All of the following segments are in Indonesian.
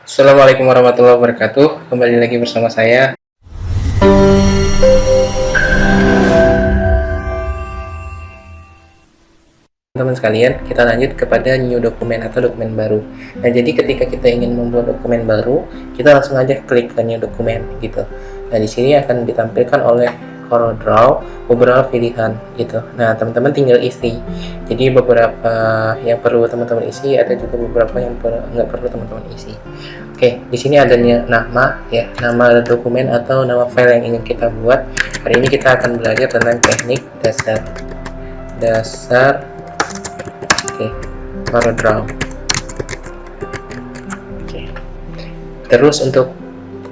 Assalamualaikum warahmatullahi wabarakatuh. Kembali lagi bersama saya. Teman-teman sekalian, kita lanjut kepada new dokumen atau dokumen baru. Nah, jadi ketika kita ingin membuat dokumen baru, kita langsung aja klik ke new dokumen gitu. Nah, di sini akan ditampilkan oleh CorelDRAW beberapa pilihan gitu. Nah, teman-teman tinggal isi. Jadi beberapa yang perlu teman-teman isi, ada juga beberapa yang nggak perlu teman-teman isi. Oke, di sini ada nama ya, nama dokumen atau nama file yang ingin kita buat. Hari ini kita akan belajar tentang teknik dasar. Oke, CorelDRAW. Oke. Terus untuk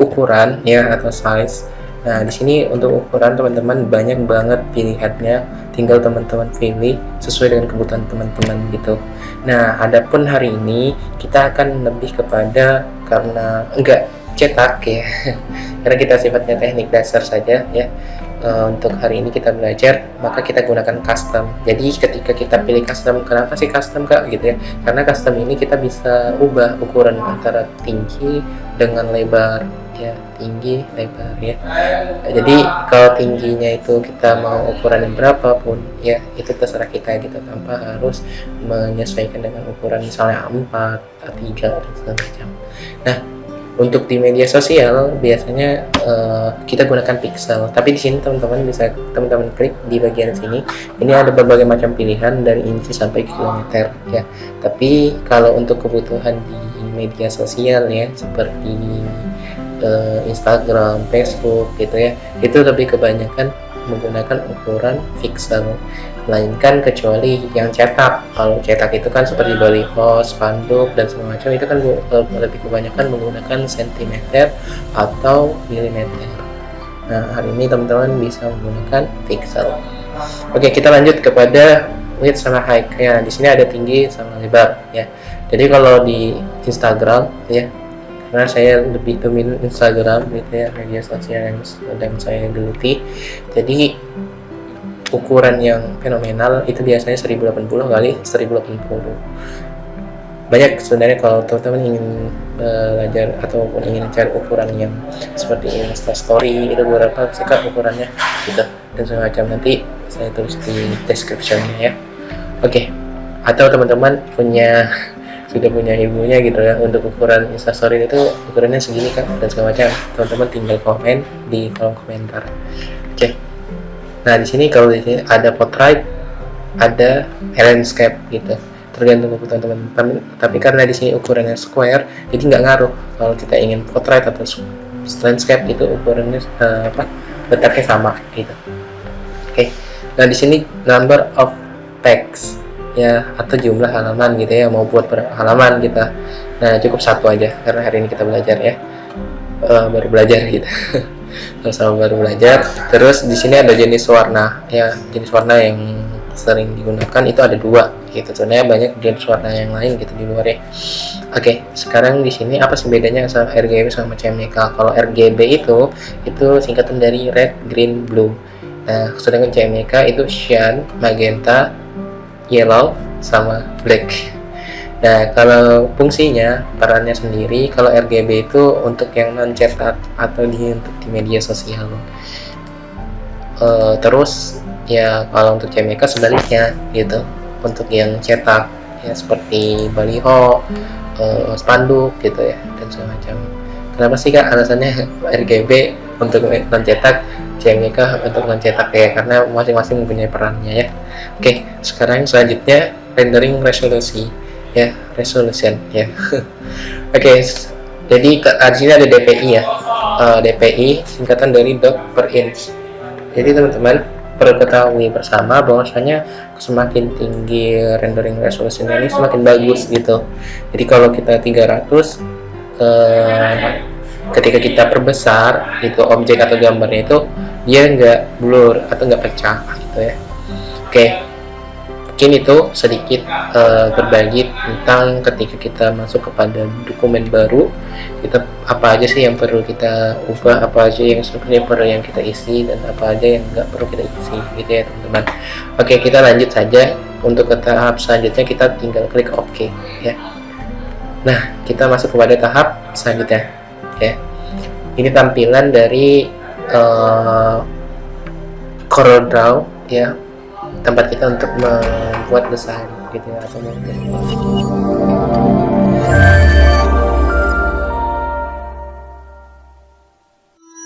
ukuran ya atau size. Nah, di sini untuk ukuran teman-teman banyak banget pilihannya, tinggal teman-teman pilih sesuai dengan kebutuhan teman-teman gitu. Nah, adapun hari ini kita akan lebih kepada karena enggak cetak ya. Karena kita sifatnya teknik dasar saja ya. Untuk hari ini kita belajar, maka kita gunakan custom. Jadi ketika kita pilih custom, kenapa sih custom kak gitu ya? Karena custom ini kita bisa ubah ukuran antara tinggi dengan lebar ya, tinggi lebar ya. Jadi kalau tingginya itu kita mau ukuran yang berapapun ya, itu terserah kita gitu, tanpa harus menyesuaikan dengan ukuran misalnya A4, A3 dan segala macam. Nah, untuk di media sosial biasanya kita gunakan pixel, tapi di sini teman-teman bisa teman-teman klik di bagian sini. Ini ada berbagai macam pilihan dari inci sampai kilometer ya. Tapi kalau untuk kebutuhan di media sosial ya, seperti Instagram, Facebook gitu ya, itu lebih kebanyakan menggunakan ukuran pixel, melainkan kecuali yang cetak. Kalau cetak itu kan seperti baliho, spanduk dan segala macam, itu kan lebih kebanyakan menggunakan sentimeter atau milimeter. Nah, hari ini teman-teman bisa menggunakan pixel. Oke, kita lanjut kepada width sama height. Ya, di sini ada tinggi sama lebar ya. Jadi kalau di Instagram ya, karena saya lebih dominan Instagram gitu ya, media sosial yang sedang saya geluti. Jadi ukuran yang fenomenal itu biasanya 1080 kali 1080. Banyak sebenarnya kalau teman-teman ingin belajar ataupun ingin cari ukuran yang seperti Instastory, itu beberapa sekat ukurannya gitu dan semacam, nanti saya tulis di description-nya ya. Oke. Atau teman-teman sudah punya ilmunya gitu ya, untuk ukuran Instastory itu ukurannya segini kan dan segala macam, teman-teman tinggal komen di kolom komentar. Oke. Nah, di sini kalau di sini ada portrait, ada landscape gitu, tergantung kebutuhan teman-teman. Tapi karena di sini ukurannya square, jadi nggak ngaruh kalau kita ingin portrait atau landscape, itu ukurannya letaknya sama gitu. Oke. Nah, di sini number of text ya, atau jumlah halaman gitu ya, mau buat berapa halaman kita. Nah, cukup satu aja karena hari ini kita belajar ya, baru belajar gitu. Sama-sama baru belajar. Terus di sini ada jenis warna ya, jenis warna yang sering digunakan itu ada dua gitu. Sebenarnya banyak jenis warna yang lain gitu di luar ya. Oke, sekarang di sini apa sih bedanya sama RGB sama CMYK? Kalau RGB itu singkatan dari red, green, blue. Nah, sedangkan CMYK itu cyan, magenta, yellow sama black. Nah, kalau fungsinya, perannya sendiri, kalau RGB itu untuk yang non cetak atau untuk di media sosial. Terus ya kalau untuk CMYK sebaliknya gitu, untuk yang cetak ya, seperti baliho, spanduk gitu ya dan segala macam. Kenapa sih kak alasannya RGB untuk non cetak, CMYK untuk non cetak ya? Karena masing-masing mempunyai perannya ya. Oke, sekarang selanjutnya rendering resolusi ya, resolution ya. Oke, jadi di sini ada DPI ya. DPI singkatan dari dot per inch. Jadi teman-teman perlu ketahui bersama bahwasanya semakin tinggi rendering resolution ini semakin bagus gitu. Jadi kalau kita 300, ketika kita perbesar itu objek atau gambarnya itu, dia nggak blur atau nggak pecah gitu ya. Oke, mungkin itu sedikit berbagi tentang ketika kita masuk kepada dokumen baru, kita apa aja sih yang perlu kita ubah, apa aja yang sebenarnya perlu yang kita isi, dan apa aja yang nggak perlu kita isi gitu ya teman-teman. Oke, kita lanjut saja. Untuk ke tahap selanjutnya kita tinggal klik OK ya. Nah, kita masuk kepada tahap selanjutnya. Ya, ini tampilan dari CorelDRAW ya, tempat kita untuk membuat desain gitu ya, atau